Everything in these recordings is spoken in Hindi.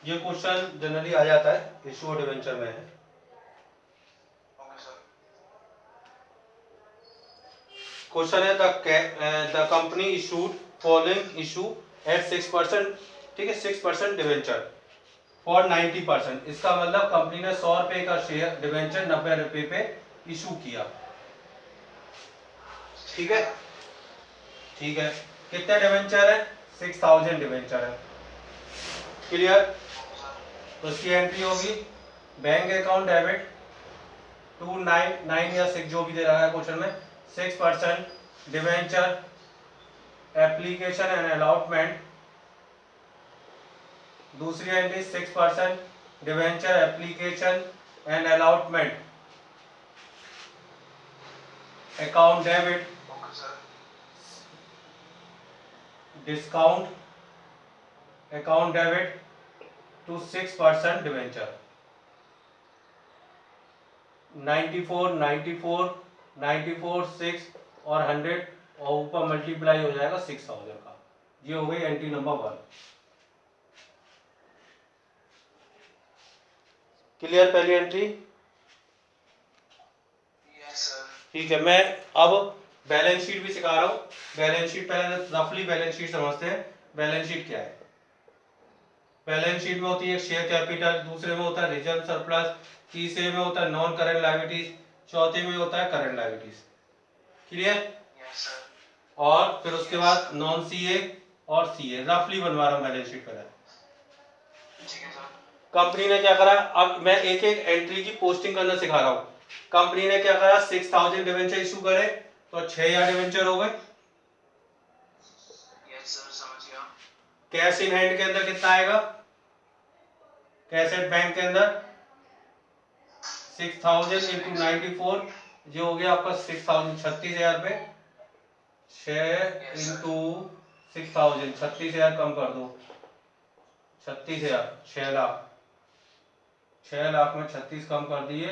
ये क्वेश्चन जनरली आ जाता है, इशू और डिवेंचर में है। क्वेश्चन है the company issued following issue at 6%, ठीक है, 6% डिवेंचर फॉर 90%। इसका मतलब कंपनी ने 100 रुपए का शेयर डिवेंचर 90 रुपए पे इशू किया, ठीक है। ठीक है, कितने डिवेंचर है? 6000 डिवेंचर है। क्लियर? तो इसकी एंट्री होगी बैंक अकाउंट डेबिट 299 या 6 जो भी दे रहा है क्वेश्चन में, 6% डिवेंचर एप्लीकेशन एंड अलॉटमेंट। दूसरी entry 6% debenture application and allotment account debit discount account debit to 6% debenture. 94 94 94 6 और 100 और ऊपर मल्टीप्लाई हो जाएगा 6000 का। ये हो गई एंट्री नंबर 1। क्लियर पहली एंट्री? ठीक है, मैं अब बैलेंस शीट भी सिखा रहा हूँ। बैलेंस शीट पहले रफली बैलेंस शीट समझते हैं। बैलेंस शीट क्या है? बैलेंस शीट में होती है शेयर कैपिटल, दूसरे में होता है रिजर्व सरप्लस, तीसरे में होता है नॉन करंट लायबिलिटीज, चौथे में होता है करंट लायबिलिटीज। क्लियर? और फिर उसके बाद नॉन सीए और सीए। रफली बनवा रहा हूँ बैलेंस शीट पहले। कंपनी ने क्या करा, अब मैं एक एक एंट्री की पोस्टिंग करना सिखा रहा हूँ। कंपनी ने क्या करा, 6000 डिवेंचर इशू करे तो 6000 डिवेंचर हो गए। कैश इन हैंड के अंदर कितना आएगा? कैश एट बैंक के अंदर 6000 इंटू 94, जो हो गया आपका 6000, 36,000 रुपए। 6 इंटू 6000, 36,000 कम कर दो, 36,000, 6 लाख। 6 लाख में 36 कम कर दिए,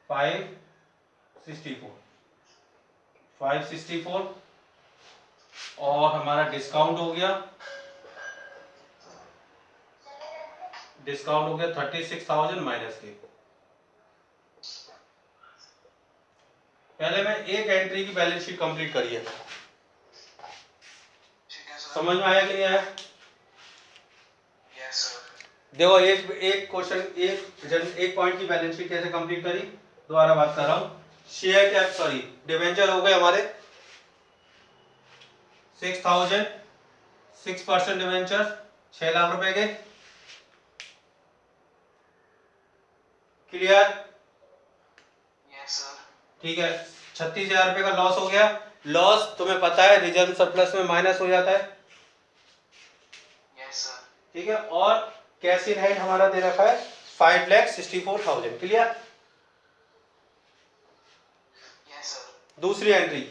564, 564। और हमारा डिस्काउंट हो गया, डिस्काउंट हो गया 36,000 माइनस के। पहले मैं एक एंट्री की बैलेंस शीट कंप्लीट करिए। समझ में आया कि नहीं आया? देखो एक क्वेश्चन, एक पॉइंट की बैलेंस शीट कैसे कंप्लीट करी, दोबारा बात कर रहा हूं। शेयर कैप, सॉरी, डिवेंचर हो गए हमारे 6000, 6% डिवेंचर 6 लाख रुपए के। क्लियर? ठीक है, 36,000 रुपए का लॉस हो गया। लॉस तुम्हें पता है रिजर्व सरप्लस में माइनस हो जाता है, ठीक है। और कैश इन हैंड हमारा दे रखा है 5,64,000। क्लियर? दूसरी एंट्री,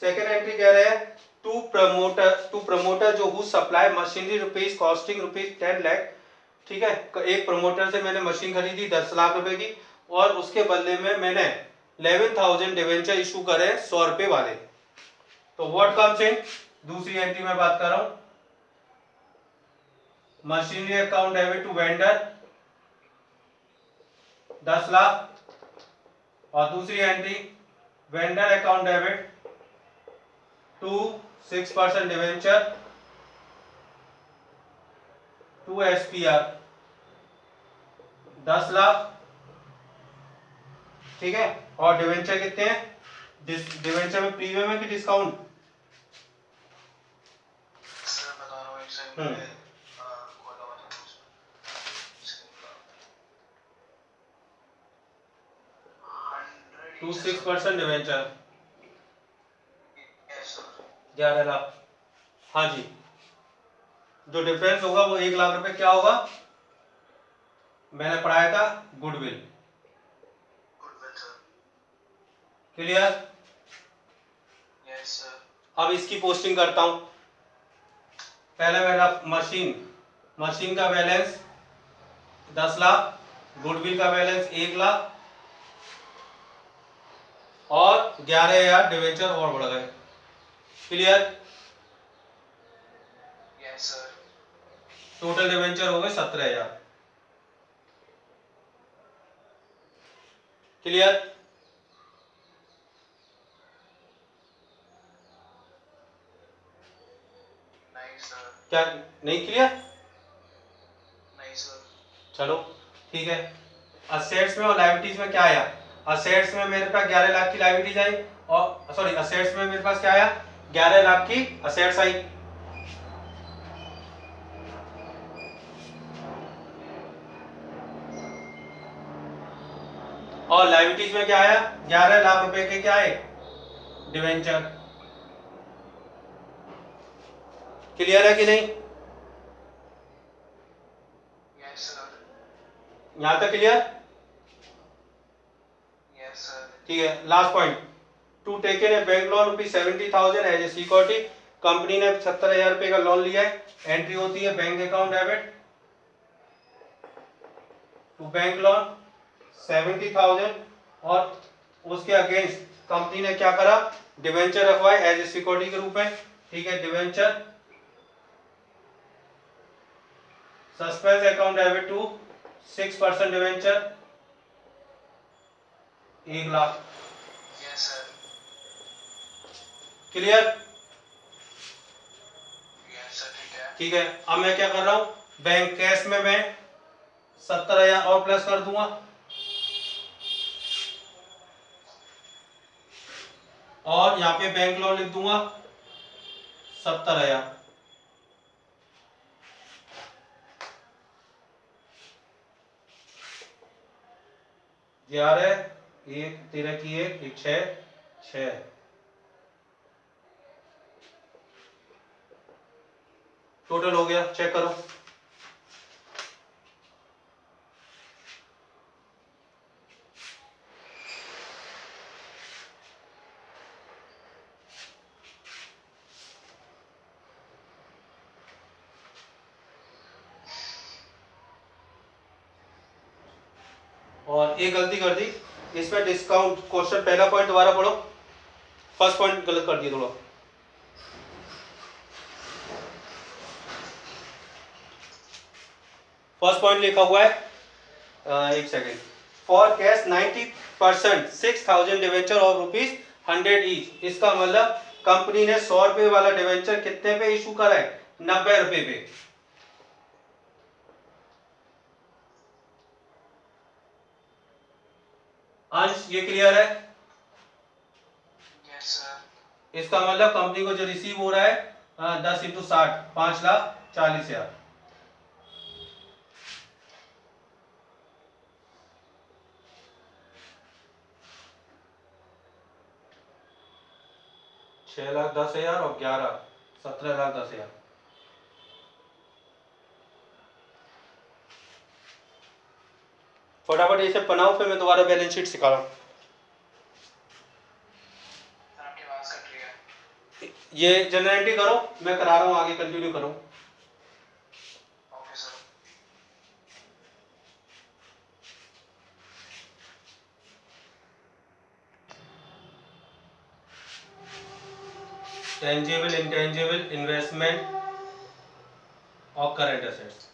सेकेंड एंट्री कह रहे हैं टू प्रमोटर जो who supply machinery rupees costing rupees 10 lakh, ठीक है। एक प्रमोटर से मैंने मशीन खरीदी 10 लाख रुपए की, और उसके बदले में मैंने 11,000 डिवेंचर इशू करे 100 रुपए वाले। तो व्हाट कम्स इन, दूसरी एंट्री में बात कर रहा हूं, machinery account debit to vendor 10 lakh, और दूसरी entry vendor account debit to 6% debenture to SPR 10 lakh, ठीक है। और डिवेंचर कितने हैं? डिवेंचर में प्रीमियम है कि डिस्काउंट? 6% डिवेंचर 11 लाख। हाँ जी, जो डिफरेंस होगा वो 1 लाख रुपए क्या होगा, मैंने पढ़ाया था गुडविल। क्लियर? अब इसकी पोस्टिंग करता हूं। पहले मेरा मशीन का बैलेंस 10 लाख, गुडविल का बैलेंस 1 लाख, और 11,000 डिवेंचर और बढ़ गए। क्लियर? टोटल डिवेंचर हो गए 17,000। क्लियर? नहीं सर। क्या नहीं क्लियर? नहीं सर। चलो ठीक है। असेट्स में और लायबिलिटीज में क्या आया? असेट्स में मेरे पास 11 लाख की लायबिलिटीज आई, और सॉरी असेट्स में मेरे पास क्या आया? 11 लाख की असेट्स आई। और लायबिलिटीज में क्या आया? 11 लाख रुपए के क्या आए? डिवेंचर। क्लियर है कि नहीं? Yes sir. यहां तक क्लियर? Yes sir. ठीक है, last point. To taken a bank loan rupees 70,000 as a security. Company ने 70,000 रुपए का लोन लिया है। एंट्री होती है bank account debit to bank loan 70,000, और उसके अगेंस्ट कंपनी ने क्या करा? डिवेंचर रखवाए एज ए सिक्योरिटी के रूप में। ठीक है, debenture suspense account debit to 6% debenture 1 lakh. Yes sir. Clear? Yes sir. ठीक है। ठीक है, अब मैं क्या कर रहा हूं? बैंक कैश में मैं 70,000 और प्लस कर दूंगा, और यहाँ पे बैंक लोन लिख दूंगा 70,000। ग्यारह एक 13 की एक 6 टोटल हो गया, चेक करो। और एक गलती कर दी इसमें, डिस्काउंट क्वेश्चन पहला पॉइंट दोबारा पढ़ो, फर्स्ट पॉइंट गलत कर दिया थोड़ा। फर्स्ट पॉइंट लिखा हुआ है, एक सेकेंड, फॉर कैश 90% 6,000 डिवेंचर और ₹100 ईच। इसका मतलब कंपनी ने 100 रुपए वाला डिवेंचर कितने पे इशू करा है? 90 रुपए पे। अंश ये क्लियर है? Yes sir. इसका मतलब कंपनी को जो रिसीव हो रहा है 10 इंटू 60 5,40,000। 6,10,000 और 11 17,10,000। फटाफट ये सब बनाओ, फिर मैं दोबारा बैलेंस शीट सिखा रहा हूँ। सर आपकी आवाज कट रही है। ये जनरल एंट्री करो, मैं करा रहा हूँ, आगे कंटिन्यू करो। Okay sir. Tangible intangible investment और current assets.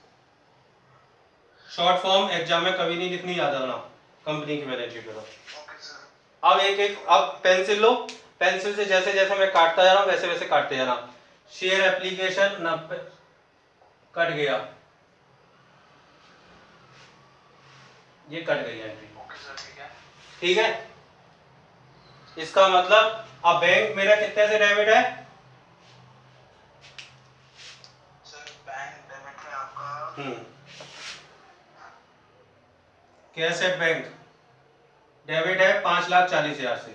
Short form exam में कभी नहीं लिखनी, याद रखना, कंपनी की बैलेंस शीट में। Okay sir. अब एक एक, अब पेंसिल लो, पेंसिल से जैसे जैसे मैं काटता जा रहा हूँ वैसे वैसे काटते जा रहा हूँ। शेयर एप्लीकेशन न कट गया, ये कट गई एंट्री। Okay sir. ठीक है। ठीक है, इसका मतलब अब बैंक मेरा कितने से डेबिट है? सर बैंक डेबिट है आपका। कैश एट बैंक डेबिट है 5,40,000 से।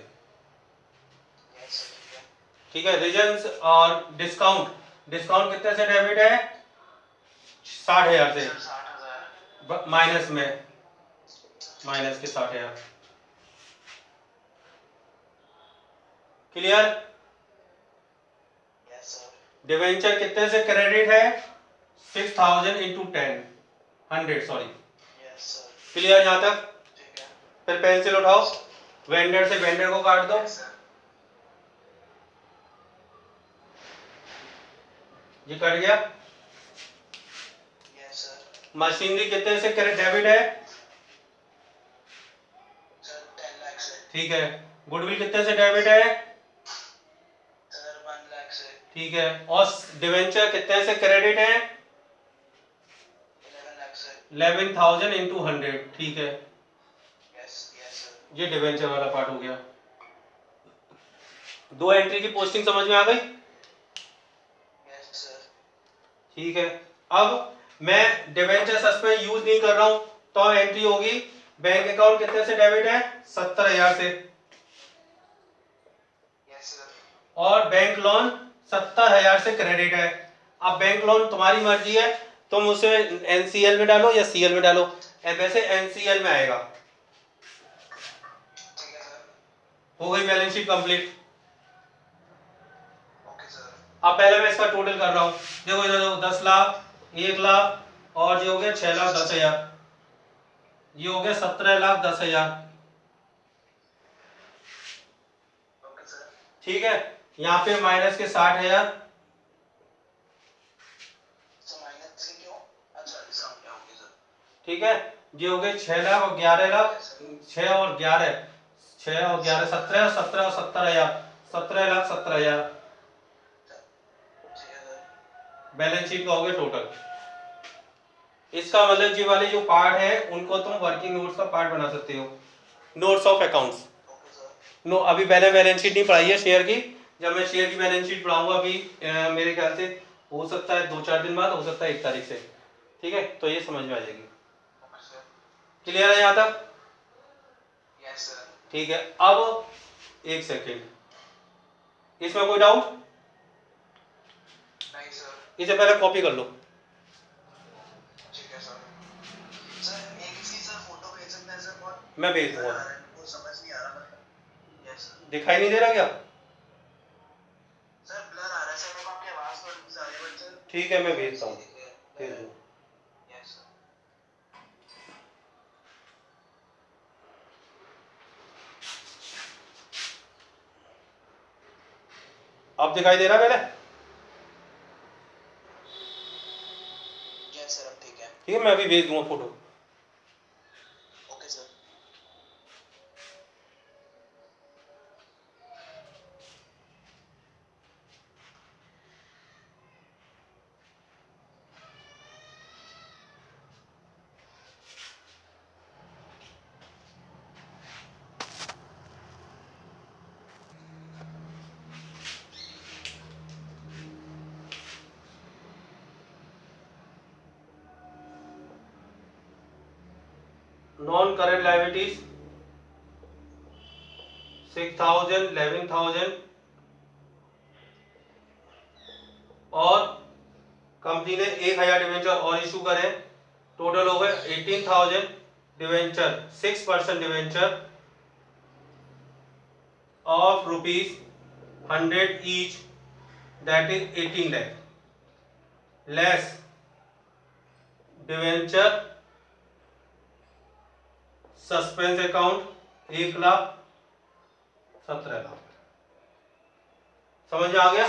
Yes sir. ठीक है। ठीक है, रीजंस और डिस्काउंट, डिस्काउंट कितने से डेबिट है? 60,000 से, सर 60,000। माइनस में, माइनस के 60,000। क्लियर? Yes sir. डिवेंचर कितने से क्रेडिट है? 6,000 into 10 100 sorry. Yes sir. Clear यहाँ तक? ठीक है। फिर पेंसिल उठाओ, वेंडर से वेंडर को काट दो, यस सर। ये कट गया। Yes sir. मशीनरी कितने से डेबिट है? सर 10 ठीक है। गुडविल कितने से डेबिट है? सर 1 लाख से। ठीक है। और डिवेंचर कितने से क्रेडिट है? 11 लाख से। 11,000 इंटू 100। ठीक है, यस यस सर। ये डिवेंचर वाला पार्ट हो गया। दो एंट्री की पोस्टिंग समझ में आ गई? Yes sir. ठीक है। अब मैं डिवेंचर सस्पेंस यूज नहीं कर रहा हूं तो एंट्री होगी बैंक अकाउंट कितने से डेबिट है? 70,000 से। Yes sir. और बैंक लोन 70,000 से क्रेडिट है। अब बैंक लोन तुम्हारी मर्जी है, तुम उसे एनसीएल में डालो या सीएल में डालो। वैसे एनसीएल में आएगा। ठीक है सर। हो गई balance sheet complete. Okay sir. अब पहले मैं इसका टोटल कर रहा हूँ। देखो इधर देखो, 10 लाख, 1 लाख और ये हो गया 6,10,000। ये हो गया 17,10,000। Okay sir. ठीक है। यहाँ पे माइनस के 60,000। सर माइनस से क्यों? अच्छा डिस्काउंट क्या होगी सर? ठीक है। ये हो गए 6 लाख और 11 लाख, 6 और 11, 6 और 11 17 और 17 और 70,000, 17,17,000 ठीक है सर। बैलेंस शीट का हो गया टोटल। इसका मतलब ये वाले जो पार्ट है उनको तुम वर्किंग नोट्स का पार्ट बना सकते हो, notes of accounts. Okay sir. No, अभी पहले बैलेंस शीट नहीं पढ़ाई है शेयर की। जब मैं शेयर की बैलेंस शीट पढ़ाऊंगा अभी मेरे ख्याल से हो सकता है 2-4 दिन बाद, हो सकता है 1 तारीख से। ठीक है, तो ये समझ में आ जाएगी। Okay sir. क्लियर है यहाँ तक? Yes sir. ठीक है। अब एक सेकेंड, इसमें कोई डाउट? नहीं सर। इसे पहले कॉपी कर लो। ठीक है सर। सर एक चीज सर फोटो भेज सकते हैं सर? बहुत मैं भेज ब्लर दूंगा। आ रहा है, वो समझ नहीं आ रहा मतलब। Yes sir. दिखाई नहीं दे रहा क्या? सर ब्लर आ रहा है सर, मेरे को आपकी आवाज थोड़ी सी आ रही है बट सर ठीक है, मैं थोड़ी भेजता सी हूँ, दिख रही भेज है। दूँ। Yes sir. अब दिखाई दे रहा है पहले? यस सर अब ठीक है। ठीक है, मैं अभी भेज दूंगा photo. Okay sir. Non current liabilities 6,000, 11,000 और कंपनी ने 1,000 डिवेंचर और इशू करे, टोटल हो गए 18,000 debenture, 6% debenture of ₹100 each, that is 18 lakh less debenture suspense account 1,17,00,000। समझ में आ गया?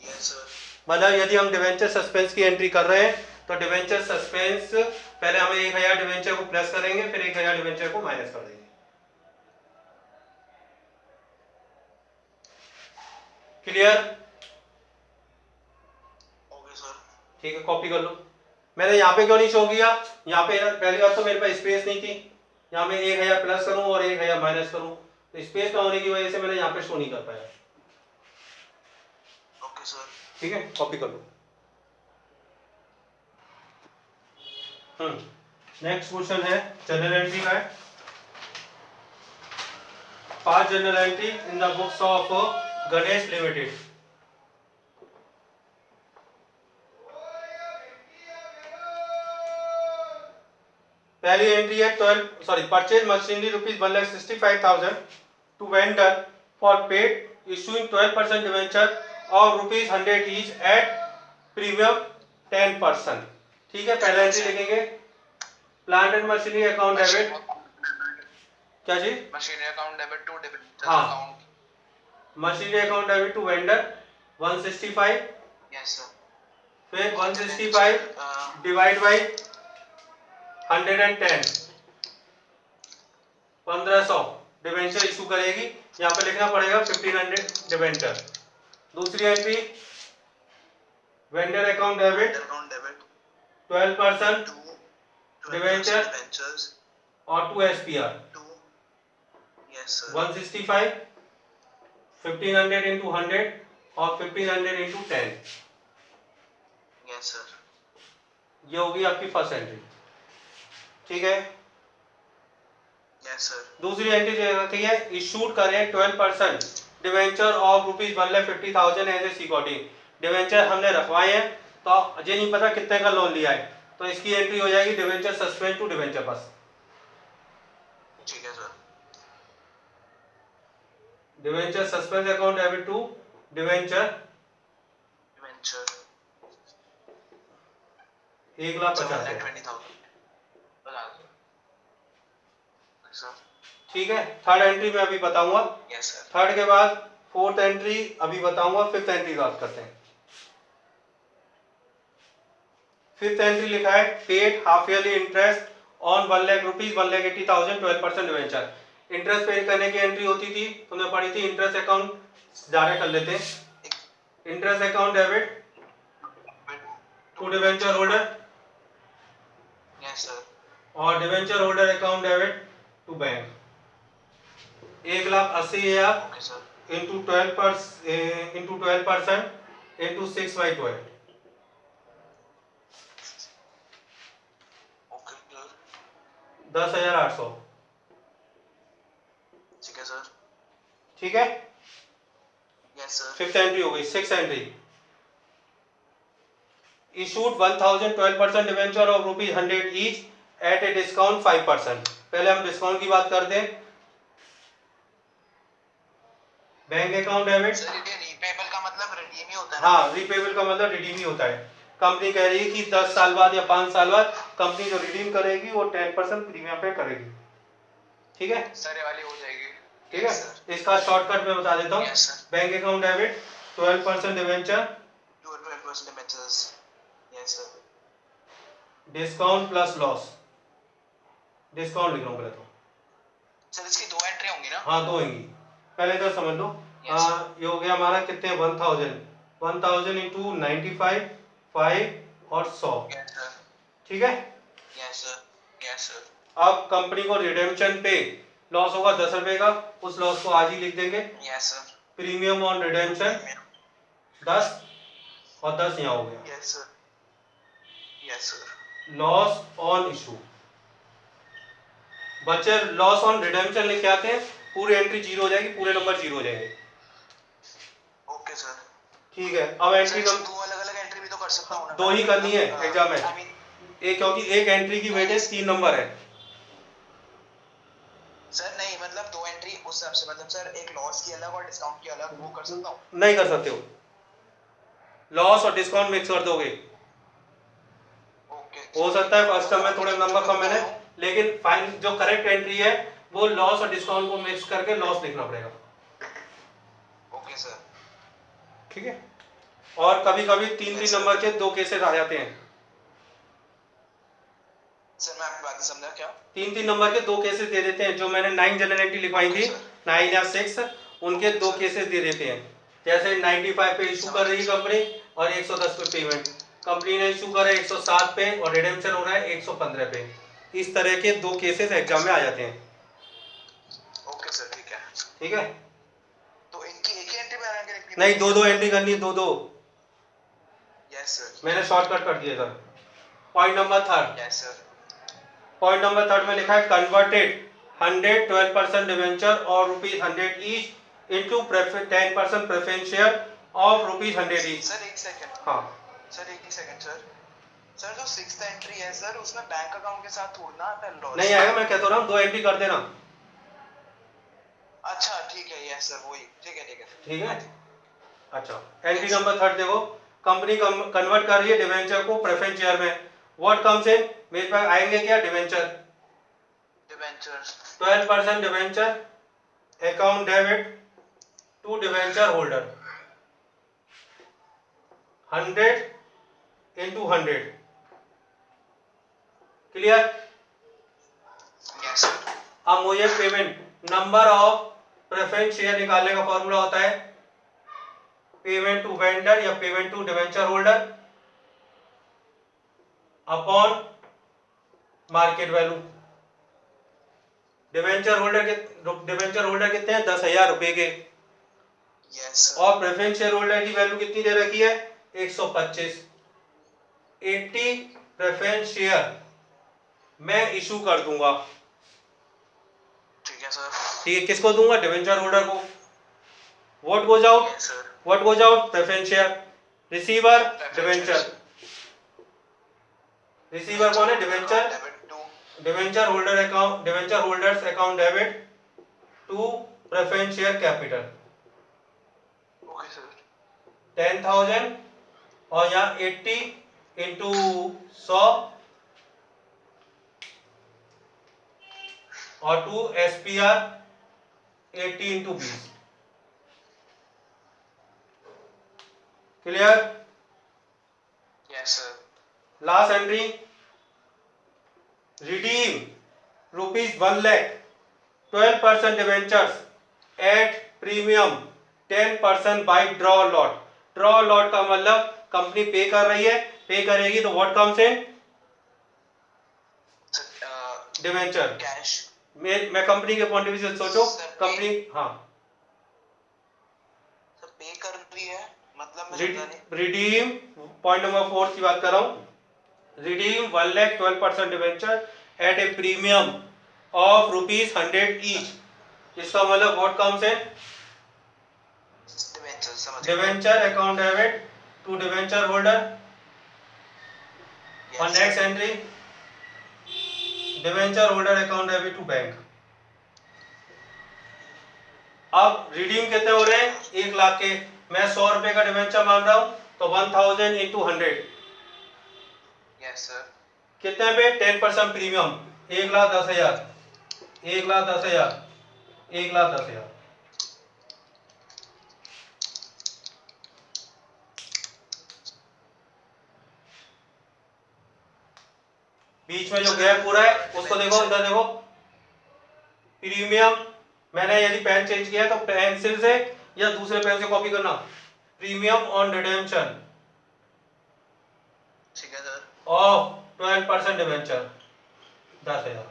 Yes sir. मतलब यदि हम डिवेंचर सस्पेंस की एंट्री कर रहे हैं तो डिवेंचर सस्पेंस पहले हम 1,000 डिवेंचर को प्लस करेंगे, फिर 1,000 डिवेंचर को माइनस कर देंगे। क्लियर? Okay sir. ठीक है, कॉपी कर लो। मैंने यहाँ पे क्यों नहीं शो किया? यहाँ पे पहली बात तो मेरे पास स्पेस नहीं थी, यहाँ मैं 1,000 प्लस करूं और 1,000 माइनस करूं, तो स्पेस ना होने की वजह से मैंने यहाँ पे शो नहीं कर पाया। Okay sir. ठीक है, कॉपी कर लो। नेक्स्ट क्वेश्चन है जनरल एंट्री का है। 5 general entry in the books of Ganesh limited. पहली एंट्री है 12 purchase machinery ₹1,65,000 to vendor for paid issuing 12% debenture और ₹100 ईच एट प्रीमियम 10%। ठीक है, पहला एंट्री लिखेंगे plant and machinery account debit. क्या जी? Machinery account debit to debit हाँ, account. Machinery account debit to vendor 165, yes sir. फिर 165 डिवाइड बाई 110, 1500 डिवेंचर इशू करेगी, यहाँ पे लिखना पड़ेगा 1500 डिवेंचर। दूसरी entry vendor account debit 12% debenture और 2 SPR 165 1500 into 100 और 1500 into 10। Yes sir. ये होगी आपकी फर्स्ट एंट्री, ठीक है। Yes sir. दूसरी एंट्री जो रखी है, इशूड करें 12% debenture of rupees 1,50,000 as a security. Debenture हमने रखवाए हैं तो ये नहीं पता कितने का लोन लिया है, तो इसकी एंट्री हो जाएगी debenture suspend to debenture pass. ठीक है sir. Debenture suspend account debit to debenture 1,50,000। ठीक है, थर्ड एंट्री में अभी बताऊंगा। Yes sir. थर्ड के बाद फोर्थ एंट्री अभी बताऊंगा, फिफ्थ एंट्री बात करते हैं। फिफ्थ एंट्री लिखा है paid half yearly interest on 1 lakh rupees 1,80,000 12% debenture. Interest पे करने की एंट्री होती थी, तुमने पढ़ी थी, इंटरेस्ट अकाउंट डायरेक्ट कर लेते हैं। Interest account debit to debenture holder yes sir. और debenture holder account debit to bank. 1,80,000 okay sir. into 12% into 6/12 okay sir. 10,800। ठीक है सर। ठीक है, यस सर। फिफ्थ एंट्री हो गई। Six entry issued 1,000 12% debenture of ₹100 each eight a discount 5%। पहले हम डिस्काउंट की बात करते हैं। Bank account debit. सर ये रीपेबल का मतलब रिडीम ही होता है? हाँ, रीपेबल का मतलब रिडीम ही होता है। कंपनी कह रही है कि 10 साल बाद या 5 साल बाद कंपनी जो रिडीम करेगी वो 10% प्रीमियम पे करेगी। ठीक है सर, ये वाली हो जाएगी। ठीक है, इसका शॉर्टकट मैं बता देता हूँ। Yes sir. Bank account debit 12% debenture 12% debentures. Yes sir. Discount plus loss. Discount लिख रहा हूँ पहले तो। सर इसकी दो एंट्री होंगी ना? हाँ, दो होंगी। पहले तो समझ लो। Yes, sir. ये हो गया हमारा कितने, 1000 into 95 5 और 100। Yes sir. ठीक है, यस सर। Yes sir. अब कंपनी को रिडेम्पशन पे लॉस होगा 10 रुपए का, उस लॉस को आज ही लिख देंगे। Yes sir. Premium on redemption 10 और 10 यहाँ हो गया। Yes sir. Yes sir. Loss on issue बचे, लॉस ऑन रिडेम्पशन लिख के आते हैं, पूरी एंट्री जीरो हो जाएगी, पूरे नंबर जीरो हो जाएंगे। Okay sir. ठीक है, अब एंट्री सर दो अलग-अलग एंट्री भी तो कर सकता हूं ना? दो ही करनी है एग्जाम में। I mean, एक, क्योंकि एक एंट्री की वेटेज 3 नंबर है। सर नहीं, मतलब दो एंट्री उस हिसाब से, मतलब सर एक लॉस की अलग और डिस्काउंट की अलग, वो कर सकता हूं? नहीं कर सकते हो, लॉस और डिस्काउंट मिक्स कर दोगे। ओके। हो सकता है फर्स्ट टर्म में थोड़े नंबर कम मैंने, लेकिन फाइन जो करेक्ट एंट्री है वो लॉस और डिस्काउंट को मिक्स करके लॉस लिखना पड़ेगा। Okay sir. ठीक है, और कभी कभी 3-3 नंबर के दो केसेस आ जाते हैं। सर मैं आपकी बात समझा क्या? 3-3 नंबर के दो केसेस दे देते हैं, जो मैंने 9 जनरल एंट्री लिखवाई थी, 9 या 6, उनके दो केसेस दे देते हैं। जैसे 95 पे इशू कर रही कंपनी और 110 पे पेमेंट, कंपनी ने इशू करा 107 पे और रिडेम्पशन हो रहा है 115 पे। इस तरह के दो केसेस एग्जाम में आ जाते हैं। ओके सर, ठीक है। ठीक है, तो इनकी एक ही एंट्री बना के रखनी है? नहीं, दो एंट्री करनी है, दो। Yes sir. मैंने शॉर्टकट कर दिया sir. Point number third. Yes sir. Point number third में लिखा है कन्वर्टेड 100 12% डिवेंचर और ₹100 each into 10% preference share of ₹100 each. Sir एक सेकंड। हाँ सर एक ही सेकंड सर। सर जो सिक्स्थ एंट्री है सर, उसमें बैंक अकाउंट के साथ थोड़ा आता है लॉस? नहीं आएगा, मैं कहता रहा हूँ दो एंट्री कर देना। अच्छा ठीक है, यस सर, वही, ठीक है ठीक है। ठीक है, अच्छा एंट्री नंबर थर्ड देखो, कंपनी कन्वर्ट कर रही है डिवेंचर को प्रेफरेंस शेयर में। व्हाट कम्स इन, मेरे पास आएंगे क्या, debenture. Debentures 12% debenture account debit to debenture holder 100 into 100। Clear? Yes sir. अब मुझे payment number of preference share निकालने का फॉर्मूला होता है पेमेंट टू वेंडर या payment to debenture holder upon market value. Debenture holder कितने हैं 10,000 रुपए के, यस सर। और प्रेफरेंस शेयर होल्डर की वैल्यू कितनी दे रखी है 125। 80 प्रेफरेंस शेयर मैं इशू कर दूंगा। ठीक है सर। ठीक है, किसको दूंगा डिवेंचर होल्डर को। What goes out, yes sir. What goes out preference share, receiver debenture. Receiver कौन है debenture, debit to. Debenture holder account, debenture holders account debit to preference share capital. Okay sir. 10,000 और यहाँ 80 इंटू 100 और 2 SPR 80 into 20। Clear. Yes sir. Last entry redeem ₹1 lakh 12% debentures at premium 10% by draw lot. Draw lot का मतलब कंपनी पे कर रही है, पे करेगी तो what comes in debenture. Cash. मैं कंपनी के पॉइंट ऑफ व्यू से सोचो, कंपनी हाँ सर पे कर रही है मतलब मैं समझा नहीं। रिडीम पॉइंट नंबर 4 की बात कर रहा हूँ। Redeem 1 lakh 12% debenture at a premium of ₹100 each. इसका मतलब व्हाट कम्स इन डिवेंचर समझ गया। Debenture account debit to debenture holder. और Yes, next sir. Entry debenture holder account debit to bank. अब रिडीम कितने हो रहे हैं 1 लाख के, मैं 100 रुपए का डिवेंचर मान रहा हूं तो 1000 इंटू 100 Yes, sir. कितने पे 10% प्रीमियम 1,10,000, 1,10,000, 1,10,000। बीच में जो गैप पूरा है उसको देखो, इधर देखो प्रीमियम। मैंने यदि पेन चेंज किया तो पेंसिल से या दूसरे पेन से कॉपी करना। प्रीमियम ऑन रिडेम्पशन ठीक है sir. Of 12% debenture 10,000।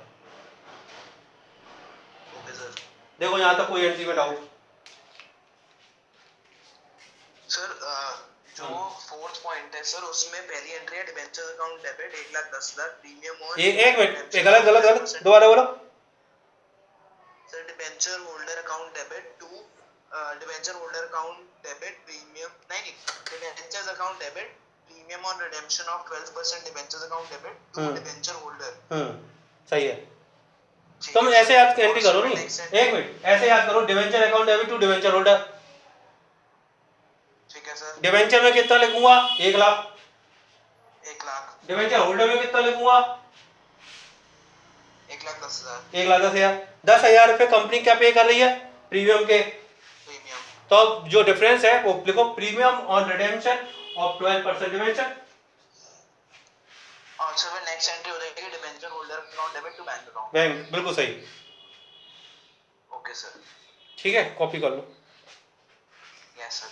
Okay sir. देखो यहां तक कोई एंट्री में डाउट। सर जो फोर्थ पॉइंट है सर उसमें पहली एंट्री है debenture account debit 1,10,000 premium on एक मिनट, गलत गलत गलत, दोबारा बोलो। Sir debenture holder account debit to debenture holder account debit premium नहीं debentures account debit premium on redemption of 12% debentures account debit to debenture holder. सही है। तुम ऐसे याद एंट्री करो नहीं, एक मिनट ऐसे याद करो debenture account debit to debenture holder. ठीक है सर। डिवेंचर में कितना लिखूंगा 1 लाख, 1 लाख। डिवेंचर होल्डर में कितना लिखूंगा 1,10,000 1,10,000। 10,000 रुपए कंपनी क्या पे कर रही है प्रीमियम के, प्रीमियम। तो अब जो डिफरेंस है वो लिखो premium on redemption of 12% debenture. और सर फिर नेक्स्ट एंट्री हो जाएगी debenture holder account debit to bank account. Bank, बिल्कुल सही। Okay sir. ठीक है, कॉपी कर लो। Yes sir.